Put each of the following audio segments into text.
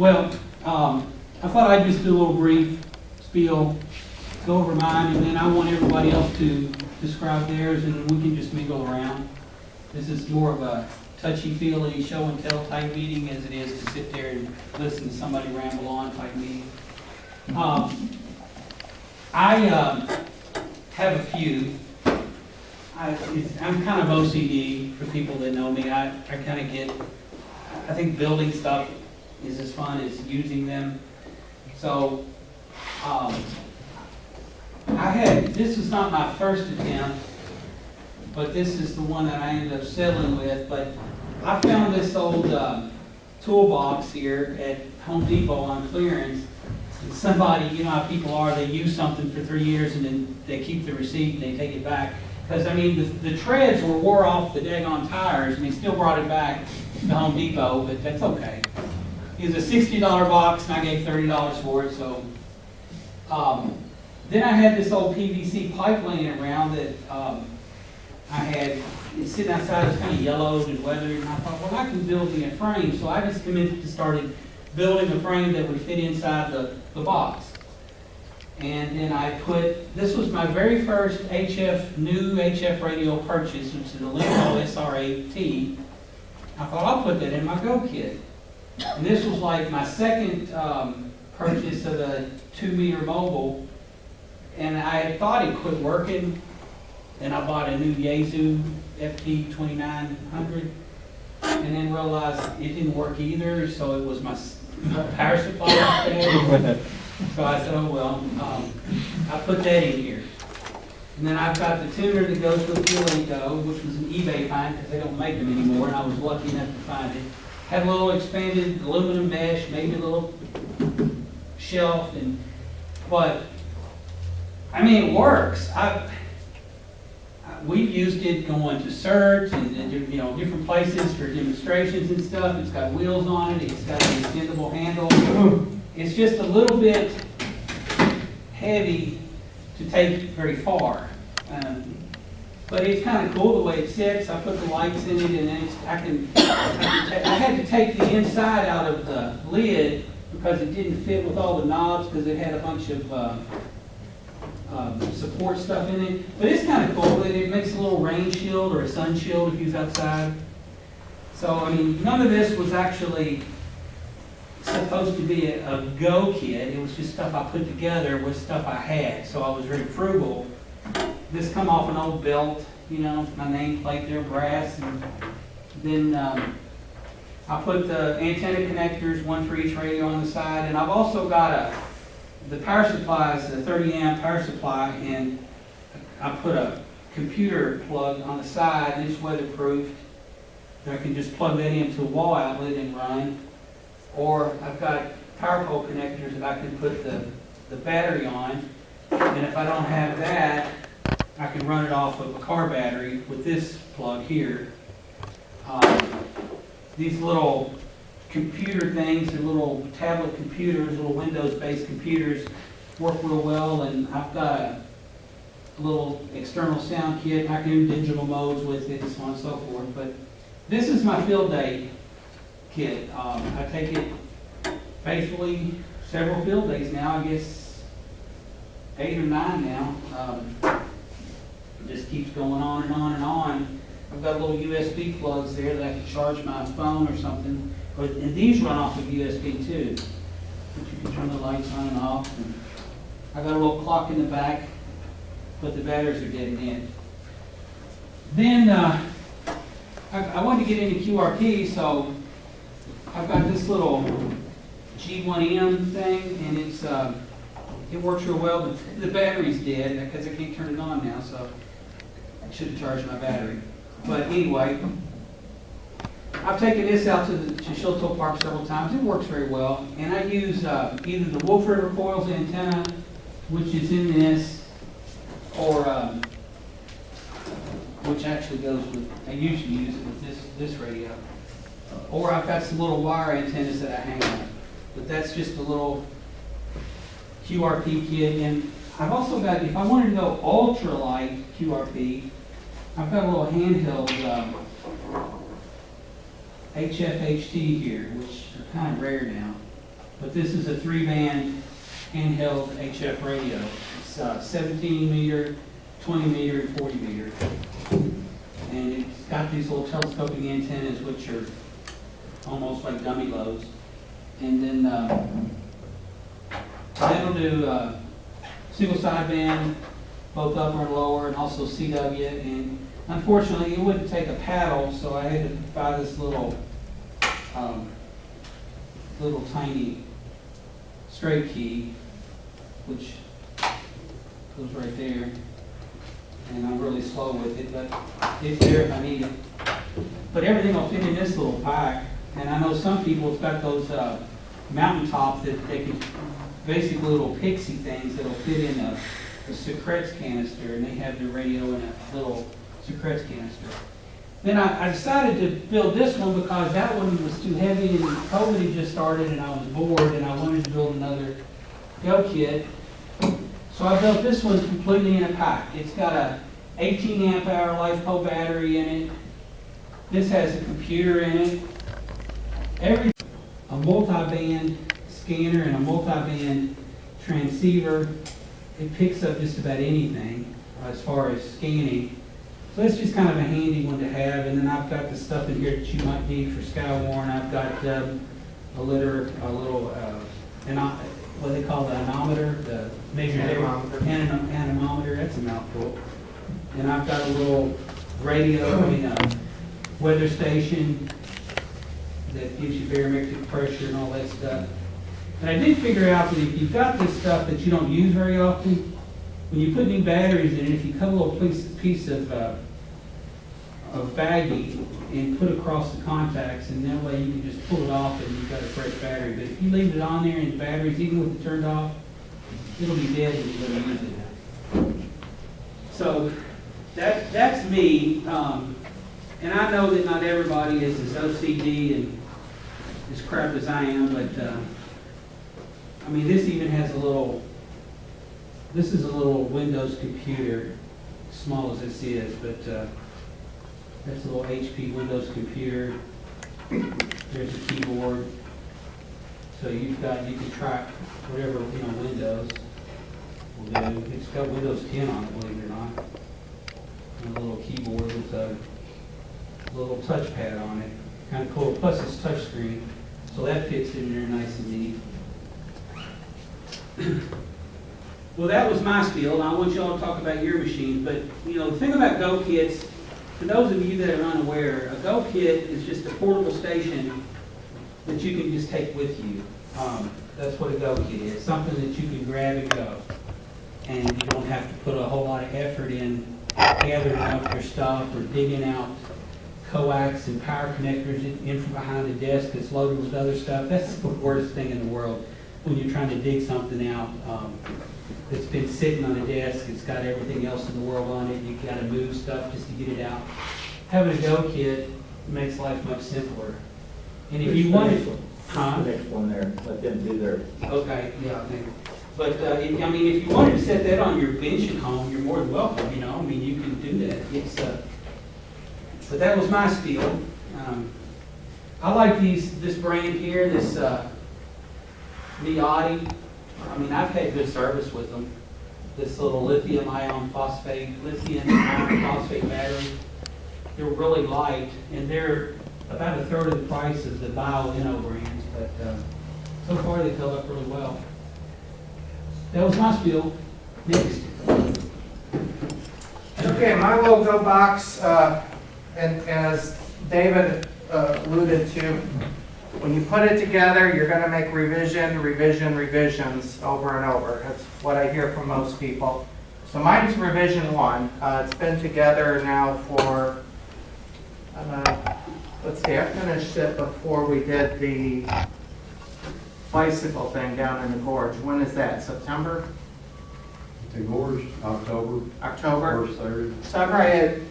Well, I thought I'd just do a little brief spiel, go over mine, and then I want everybody else to describe theirs, and we can just mingle around. This is more of a touchy-feely show-and-tell type meeting as it is to sit there and listen to somebody ramble on type meeting. I have a few. I'm kind of OCD for people that know me. I kind of get, I think building stuff is as fun as using them. So, this is not my first attempt, but this is the one that I ended up settling with. But I found this old toolbox here at Home Depot on clearance. And somebody, you know how people are, they use something for 3 years and then they keep the receipt and they take it back. Because, I mean, the treads wore off the daggone tires and they still brought it back to Home Depot, but that's okay. It was a $60 box and I gave $30 for it, so. Then I had this old PVC pipe laying around that I had sitting outside. It was kind of yellowed and weathered, and I thought, well, I can build me a frame. So I just committed to started building a frame that would fit inside the box. And then I this was my very first new HF radio purchase, which is a Leno SR8T. I thought, I'll put that in my Go kit. And this was like my second purchase of a 2-meter mobile. And I thought it quit working. And I bought a new Yaesu FT2900. And then realized it didn't work either, so it was my power supply instead. So I said, oh well, I put that in here. And then I've got the tuner that goes with the Lego, which was an eBay find because they don't make them anymore, and I was lucky enough to find it. Had a little expanded aluminum mesh, maybe a little shelf, but I mean, it works. We've used it going to CERT and you know, different places for demonstrations and stuff. It's got wheels on it. It's got an extendable handle. It's just a little bit heavy to take very far. But it's kind of cool the way it sits. I put the lights in it, and then I had to take the inside out of the lid because it didn't fit with all the knobs because it had a bunch of support stuff in it. But it's kind of cool. It makes a little rain shield or a sun shield if you're outside. So, I mean, none of this was actually supposed to be a Go kit. It was just stuff I put together with stuff I had. So I was very frugal. This come off an old belt, you know, my nameplate there, brass. And then I put the antenna connectors, one for each radio on the side. And I've also got the power supply is a 30 amp power supply, and I put a computer plug on the side, and it's weatherproof. I can just plug that into a wall outlet and run. Or I've got power pole connectors that I can put the battery on. And if I don't have that, I can run it off of a car battery with this plug here. These little computer things, they're little tablet computers, little Windows-based computers, work real well. And I've got a little external sound kit. I can do digital modes with it and so on and so forth. But this is my field day kit. I take it faithfully several field days now, I guess 8 or 9 now. It just keeps going on and on and on. I've got little USB plugs there that I can charge my phone or something. And these run off of USB too. But you can turn the lights on and off. And I got a little clock in the back, but the batteries are dead in. Then I wanted to get into QRP, so I've got this little G1M thing, and it works real well, but the battery's dead because I can't turn it on now, so I should have charged my battery. But anyway, I've taken this out to Chilton Park several times. It works very well, and I use either the Wolf River Coils antenna, which is in this, or which actually goes with, I usually use it with this radio. Or I've got some little wire antennas that I hang on. But that's just a little QRP kit. And I've also got, if I wanted to go ultralight QRP, I've got a little handheld HFHT here, which are kind of rare now. but this is a 3-band handheld HF radio. It's 17 meter, 20 meter, and 40 meter. And it's got these little telescoping antennas, which are almost like dummy loads. And then it'll do single sideband, both upper and lower, and also CW. And unfortunately, it wouldn't take a paddle, so I had to buy this little tiny straight key, which goes right there. And I'm really slow with it, but it's there if I need it. But everything will fit in this little pack. And I know some people have got those mountaintops that they can, basically little pixie things that'll fit in a Secrets canister, and they have their radio in a little Secrets canister. Then I decided to build this one because that one was too heavy, and COVID had just started, and I was bored, and I wanted to build another Go kit. So I built this one completely in a pack. It's got a 18 amp hour LiFePO battery in it. This has a computer in it. A multi-band scanner and a multi-band transceiver. It picks up just about anything as far as scanning. So that's just kind of a handy one to have. And then I've got the stuff in here that you might need for Skywarn. I've got a little, what they call the anemometer, the measure anemometer. That's a mouthful. And I've got a little radio, weather station that gives you barometric pressure and all that stuff. And I did figure out that if you've got this stuff that you don't use very often, when you put new batteries in it, if you cut a little piece of baggie and put across the contacts, and that way you can just pull it off and you've got a fresh battery. But if you leave it on there and the batteries, even with it turned off, it'll be dead when you go to use it. So that's me. And I know that not everybody is as OCD and as crap as I am, but I mean, this even has this is a little Windows computer, small as this is, but that's a little HP Windows computer. There's a keyboard. So you can track whatever, Windows will do. It's got Windows 10 on it, believe it or not. And a little keyboard with a little touchpad on it. Kind of cool. Plus it's touchscreen. So that fits in there nice and neat. Well, that was my spiel. Now I want you all to talk about your machines. But, the thing about Go kits, for those of you that are unaware, a Go kit is just a portable station that you can just take with you. That's what a Go kit is. Something that you can grab and go. And you don't have to put a whole lot of effort in gathering up your stuff or digging out coax and power connectors in from behind the desk that's loaded with other stuff. That's the worst thing in the world when you're trying to dig something out that's been sitting on a desk. It's got everything else in the world on it. You've got to move stuff just to get it out. Having a Go kit makes life much simpler. And if you wanted, next one there, let them do their. Okay, yeah. But if you wanted to set that on your bench at home, you're more than welcome. You can do that. But that was my spiel. I like this brand here, this Miotti. I've had good service with them. This little lithium ion phosphate battery. They're really light, and they're about a third of the price of the Bio-Inno brands, but so far they've held up really well. That was my spiel. Next. Okay, my logo box, and as David alluded to, when you put it together, you're going to make revisions over and over. That's what I hear from most people. So mine's revision 1. It's been together now for, let's see, I finished it before we did the bicycle thing down in the gorge. When is that? September? The gorge, October. October? First, third. So I probably had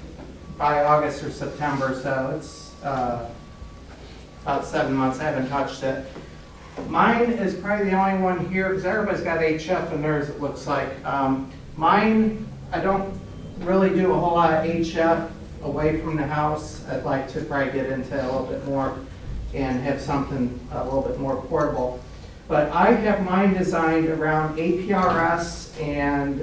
by August or September, so it's about 7 months. I haven't touched it. Mine is probably the only one here, because everybody's got HF in theirs, it looks like. Mine, I don't really do a whole lot of HF away from the house. I'd like to probably get into a little bit more and have something a little bit more portable. But I have mine designed around APRS and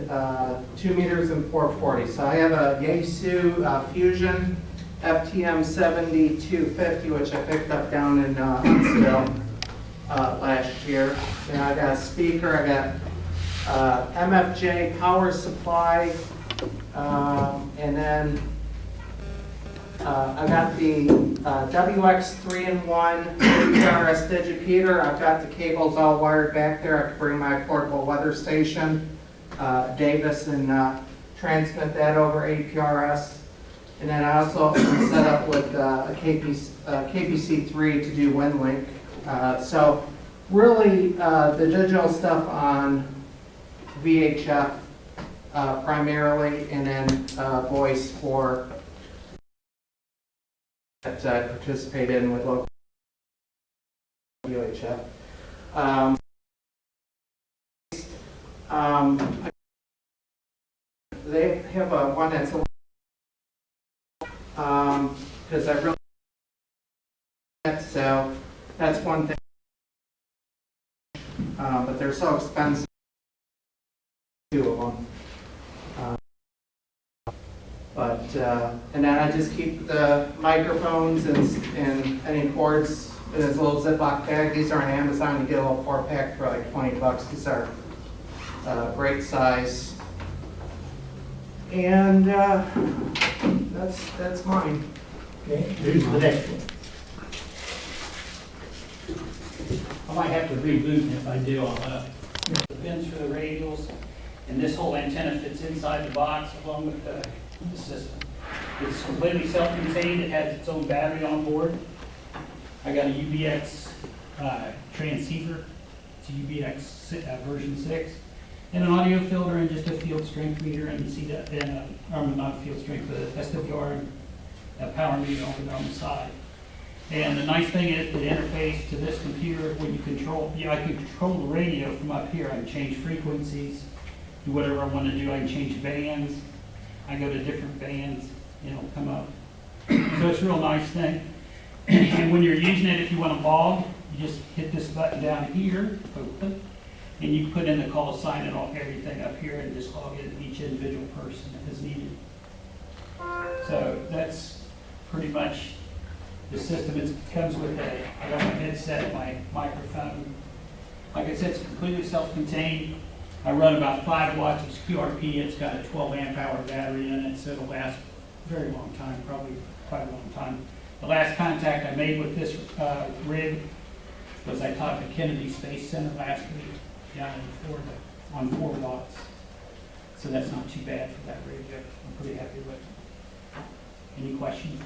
2 meters and 440. So I have a Yaesu Fusion FTM 7250, which I picked up down in Huntsville last year. And I got a speaker, I got MFJ power supply, and then I got the WX 3-in-1 APRS digipeater. I've got the cables all wired back there. I can bring my portable weather station, Davis, and transmit that over APRS. And then I also am set up with a KPC3 to do WinLink. So really the digital stuff on VHF primarily, and then voice for that I participate in with local UHF. They have a one that's because I really so that's one thing. But they're so expensive. Two of them. And then I just keep the microphones and any cords in this little Ziploc bag. These are on Amazon. You get a little 4-pack for like $20. These are great size. And that's mine. Okay, here's the next one. I might have to reboot, and if I do, I'll the pins for the radials, and this whole antenna fits inside the box along with the system. It's completely self-contained. It has its own battery on board. I got a Ubx transceiver. It's a Ubx version 6, and an audio filter, and just a field strength meter, and not field strength, but SWR and a power meter over on the side. And the nice thing is the interface to this computer, when you control, I can control the radio from up here. I can change frequencies, do whatever I want to do. I can change bands. I go to different bands, it'll come up. So it's a real nice thing. And when you're using it, if you want to log, you just hit this button down here, open, and you put in the call sign and everything up here, and just log in each individual person as needed. So that's pretty much the system. It comes with I got my headset, my microphone. Like I said, it's completely self-contained. I run about 5 watts of QRP. It's got a 12 amp hour battery in it, so it'll last a very long time, probably quite a long time. The last contact I made with this rig was I taught the Kennedy Space Center last week down in Florida on 4 watts. So that's not too bad for that rig. I'm pretty happy with it. Any questions?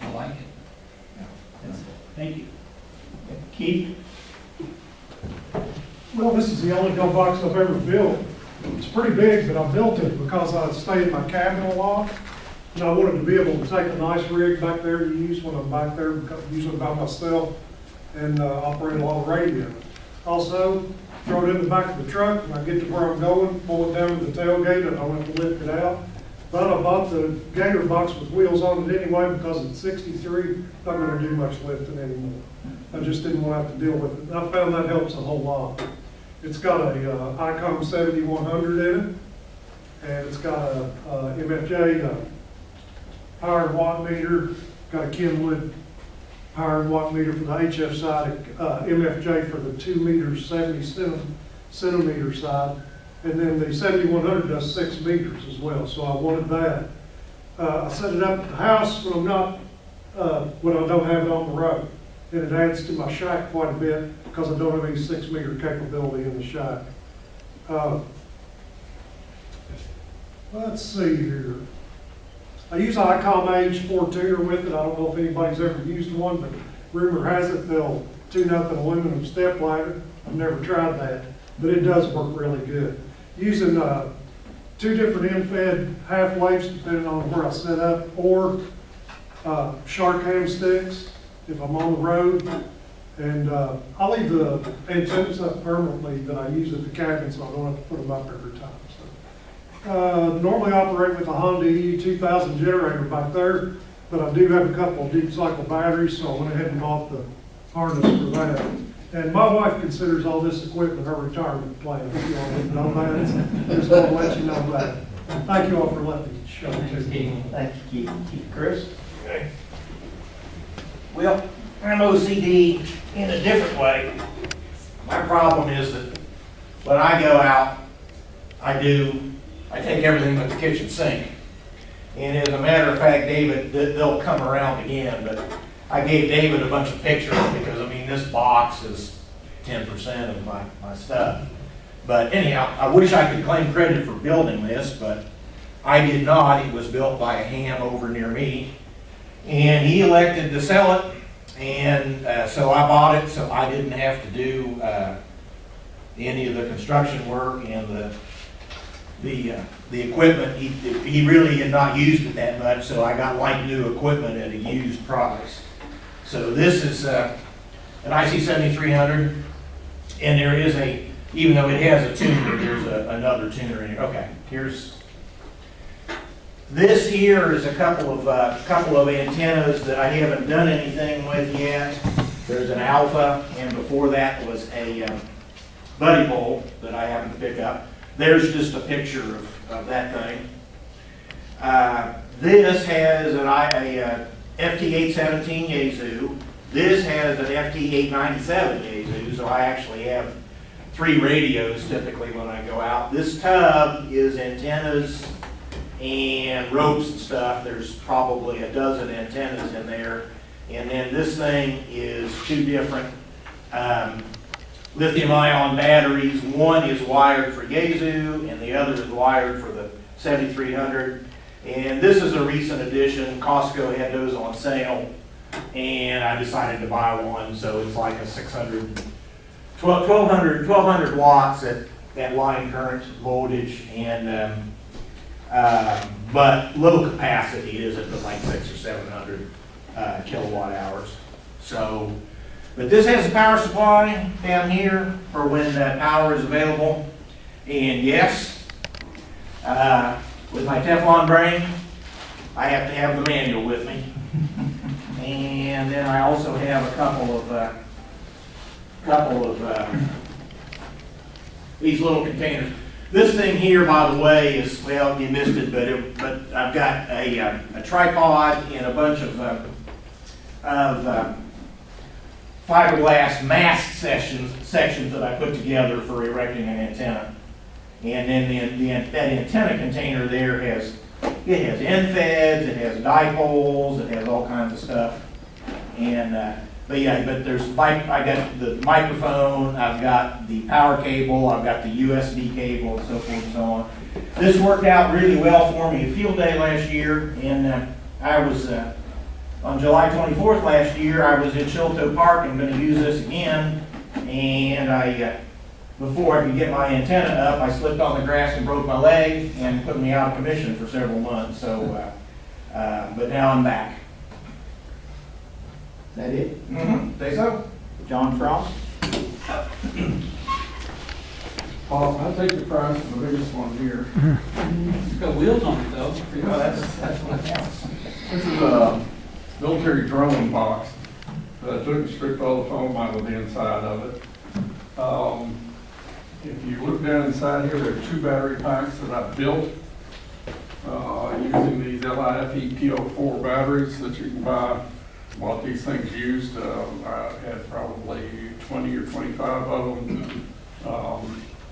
I like it. That's it. Thank you. Keith? Well, this is the only gun box I've ever built. It's pretty big, but I built it because I stayed in my cabin a lot. And I wanted to be able to take a nice rig back there to use when I'm back there, usually by myself, and operate a lot of radio. Also, throw it in the back of the truck, and I get to where I'm going, pull it down to the tailgate, and I don't have to lift it out. But I bought the Gator box with wheels on it anyway because it's 63, not going to do much lifting anymore. I just didn't want to have to deal with it. And I found that helps a whole lot. It's got a ICOM 7100 in it, and it's got a MFJ power and watt meter, got a Kenwood power and watt meter for the HF side, MFJ for the 2 meters 70 centimeter side, and then the 7100 does 6 meters as well, so I wanted that. I set it up at the house when when I don't have it on the road, and it adds to my shack quite a bit because I don't have any 6 meter capability in the shack. Let's see here. I use an ICOM Age 4 tuner with it. I don't know if anybody's ever used one, but rumor has it they'll tune up an aluminum step ladder. I've never tried that, but it does work really good. Using 2 different end-fed half waves depending on where I set up, or shark ham sticks if I'm on the road. And I leave the antennas up permanently that I use at the cabin, so I don't have to put them up every time. Normally operate with a Honda EU2000 generator back there, but I do have a couple of deep cycle batteries, so I went ahead and bought the harness for that. And my wife considers all this equipment her retirement plan. If you all didn't know that, just want to let you know that. Thank you all for letting me show it to you. Thank you, Keith. Chris? Well, I'm OCD in a different way. My problem is that when I go out, I take everything but the kitchen sink. And as a matter of fact, David, they'll come around again, but I gave David a bunch of pictures because, I mean, this box is 10% of my stuff. But anyhow, I wish I could claim credit for building this, but I did not. It was built by a ham over near me. And he elected to sell it, and so I bought it, so I didn't have to do any of the construction work and the equipment. He really had not used it that much, so I got like new equipment at a used price. So this is an IC7300, and there is even though it has a tuner, there's another tuner in here. Okay, this here is a couple of antennas that I haven't done anything with yet. There's an alpha, and before that was a buddy pole that I happened to pick up. There's just a picture of that thing. This has a FT817 Yazoo. This has an FT897 Yazoo, so I actually have 3 radios typically when I go out. This tub is antennas and ropes and stuff. There's probably a dozen antennas in there. And then this thing is 2 different lithium-ion batteries. One is wired for Yazoo, and the other is wired for the 7300. And this is a recent addition. Costco had those on sale, and I decided to buy one. So it's like a 1200 watts at line current voltage, and but low capacity is at like 600 or 700 kilowatt hours. So, but this has a power supply down here for when that power is available. And yes, with my Teflon brain, I have to have the manual with me. And then I also have a couple of these little containers. This thing here, by the way, is, well, you missed it, but I've got a tripod and a bunch of fiberglass mast sections that I put together for erecting an antenna. And then that antenna container there has end feds, it has dipoles, it has all kinds of stuff. And but I got the microphone, I've got the power cable, I've got the USB cable, and so forth and so on. This worked out really well for me. A field day last year, and I was on July 24th last year, I was in Chilto Park and going to use this again. And before I could get my antenna up, I slipped on the grass and broke my leg, and put me out of commission for several months. So, but now I'm back. Is that it? Mm-hmm. Say so. John Frost? I'll take the price of the biggest one here. It's got wheels on it though. No, that's what counts. This is a military drone box that I took and stripped all the foam out of the inside of it. If you look down inside here, there are 2 battery packs that I built using these LIFE P04 batteries that you can buy. Bought these things used. I had probably 20 or 25 of them.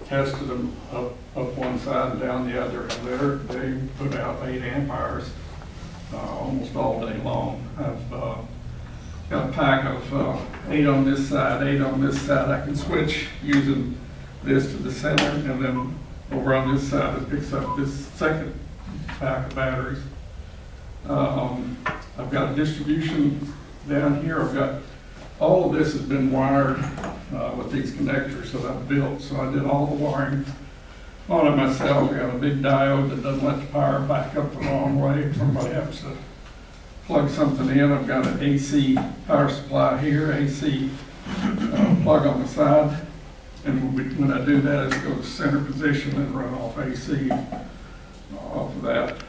Tested them up one side and down the other, and they put out 8 amp hours almost all day long. I've got a pack of 8 on this side, 8 on this side. I can switch using this to the center, and then over on this side it picks up this second pack of batteries. I've got a distribution down here. I've got all of this has been wired with these connectors that I've built. So I did all the wiring on it myself. I got a big diode that doesn't let the power back up the wrong way if somebody happens to plug something in. I've got an AC power supply here, AC plug on the side. And when I do that, it goes center position and run off AC off of that.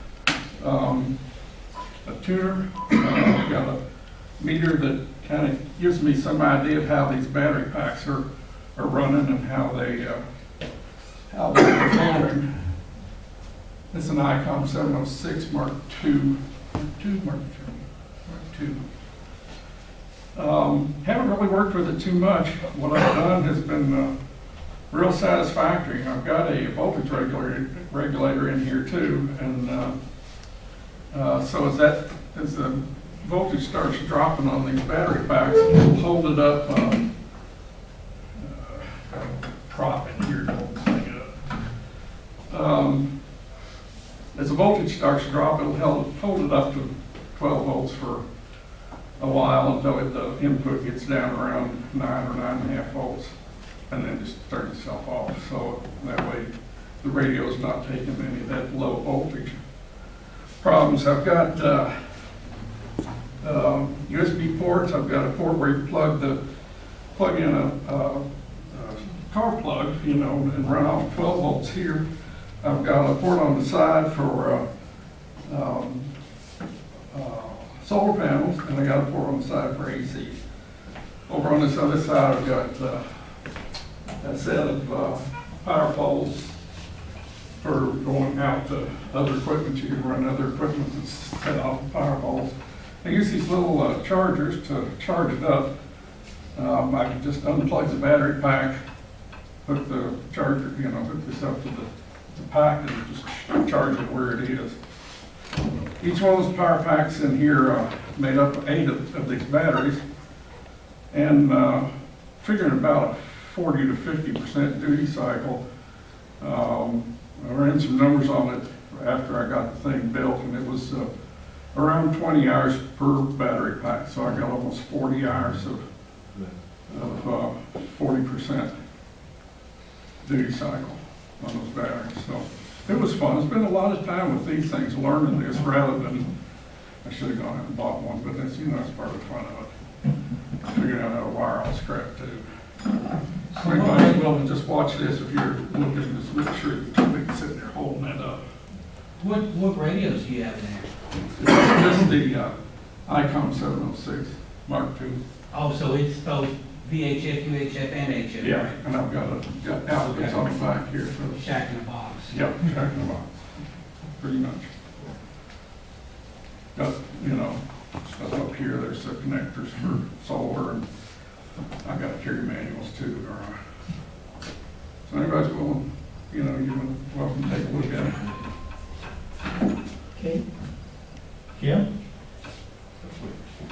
A tuner, I've got meter that kind of gives me some idea of how these battery packs are running and how they're performing. It's an ICOM 706 Mark II. Mark II. Haven't really worked with it too much. What I've done has been real satisfactory. I've got a voltage regulator in here too, and so as the voltage starts dropping on these battery packs, it'll hold it up. Prop in here to hold the thing up. As the voltage starts to drop, it'll hold it up to 12 volts for a while until the input gets down around 9 or 9.5 volts, and then just turn itself off. So that way the radio's not taking any of that low voltage problems. I've got USB ports. I've got a port where you plug in a car plug, you know, and run off 12 volts here. I've got a port on the side for solar panels, and I got a port on the side for AC. Over on this other side, I've got a set of power poles for going out to other equipment. You can run other equipment that's set off the power poles. I use these little chargers to charge it up. I can just unplug the battery pack, hook the charger, you know, hook this up to the pack and just charge it where it is. Each one of those power packs in here made up of 8 of these batteries, and figuring about a 40 to 50% duty cycle. I ran some numbers on it after I got the thing built, and it was around 20 hours per battery pack, so I got almost 40 hours of 40% duty cycle on those batteries. So it was fun. Spent a lot of time with these things, learning this rather than, I should have gone out and bought one, but that's, you know, that's part of the fun of it. Figuring out how to wire all this crap too. So you might as well just watch this if you're looking, just make sure you can sit there holding that up. What radios do you have in there? This is the ICOM 706 Mark II. Oh, so it's both VHF, UHF, and HF. Yeah, and I've got outlets on the back here for the. Shack in a box. Yep, check them out, pretty much. Got, you know, stuff up here, there's the connectors for solar, and I got carry manuals too. So anybody's willing, you know, you're welcome to take a look at it. Okay. Jim?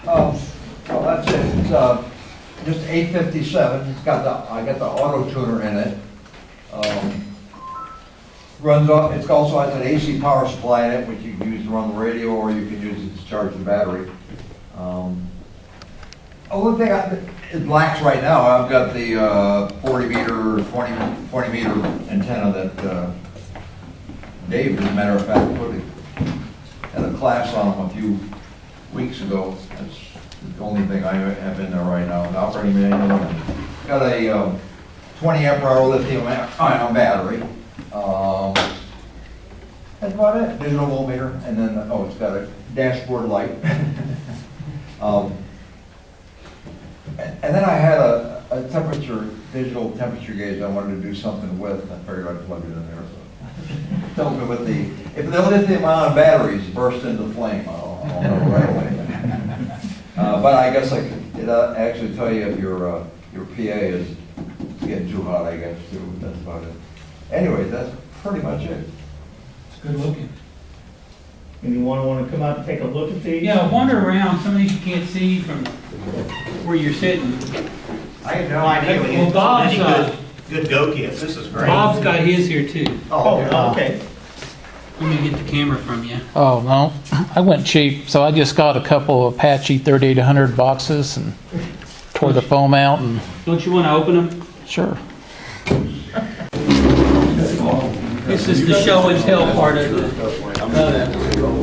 Well, that's it. It's just 857. It's got I got the auto tuner in it. Runs off. It also has an AC power supply in it, which you can use to run the radio, or you can use it to charge the battery. One thing, it lacks right now. I've got the 40 meter, 20 meter antenna that Dave, as a matter of fact, had a class on them a few weeks ago. That's the only thing I have in there right now. An operating manual. Got a 20 amp hour lithium ion battery. That's about it. Digital voltmeter, and then it's got a dashboard light. And then I had a digital temperature gauge I wanted to do something with. I figured I'd plug it in there. So tell me with if the lithium ion batteries burst into flame, I'll know right away. But I guess it'll actually tell you if your PA is getting too hot, I guess, too. That's about it. Anyway, that's pretty much it. It's good looking. Anyone want to come out and take a look at these? Yeah, wander around. Some of these you can't see from where you're sitting. I had no idea we Well, had so Bob's many good go kits. This is great. Bob's got his here too. Oh, Okay. Let me get the camera from you. Oh, no, I went cheap, so I just got a couple of Apache 3800 boxes and tore the foam out and, Don't you want to open them? sure. This is the show and tell part of the.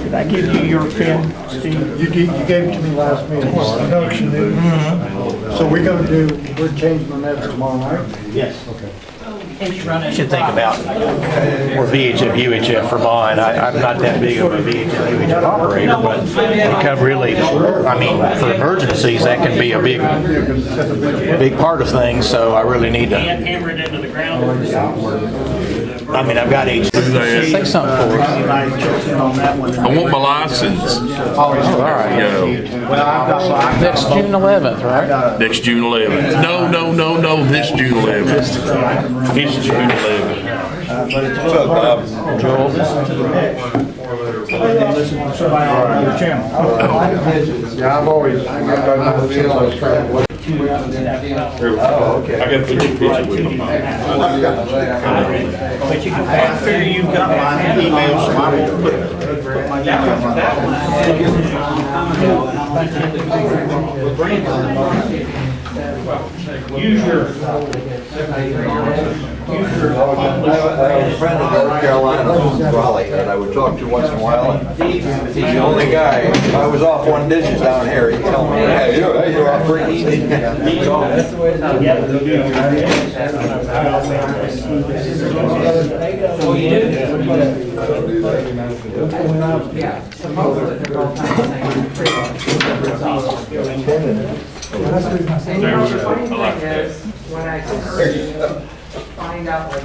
Did I give you your pen, Steve? You gave it to me last meeting. I noticed you did. So we're changing the nets tomorrow night? Yes. Okay. should think about more VHF, UHF for mine. I'm not that big of a VHF, UHF operator, but it can really, I mean, for emergencies, that can be a big part of things, so I really need to. Hammer it into the ground. I mean, I've got H. Say something for us. I want my license. Oh, all right. Go. Next June 11th, right? Next June 11th. No, this June 11th. It's June 11th. What's up, Bob? Joel? Listen to somebody on another channel. Yeah, I've always, I've done nothing since I was trying to. Oh, okay. I got to take a picture with my phone. But you can, I figure you've got my email, so I won't put my Use your, I have a friend in North Carolina, Raleigh, that I would talk to once in a while, and he's the only guy. If I was off one dishes down here, he'd tell me, hey, you're off pretty easy. When I find out what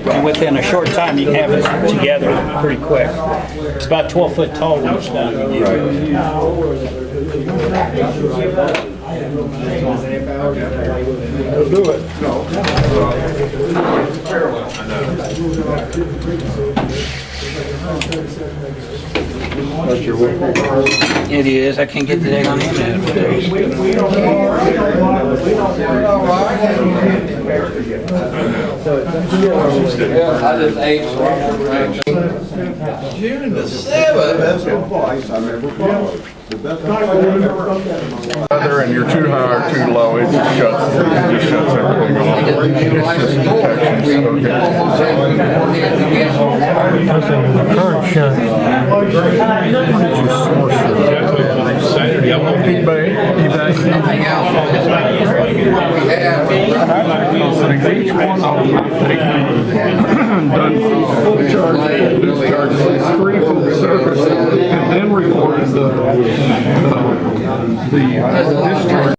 And within a short time, you can have it together pretty quick. It's about 12 foot tall when it's done. It is, I can't get the egg on the internet. I just ate, so June the 7th, that's so twice I remember. Whether and you're too high or too low, it just shuts everything off. It's just each one of them done full charge, discharge, 3 full service, and then recorded the discharge.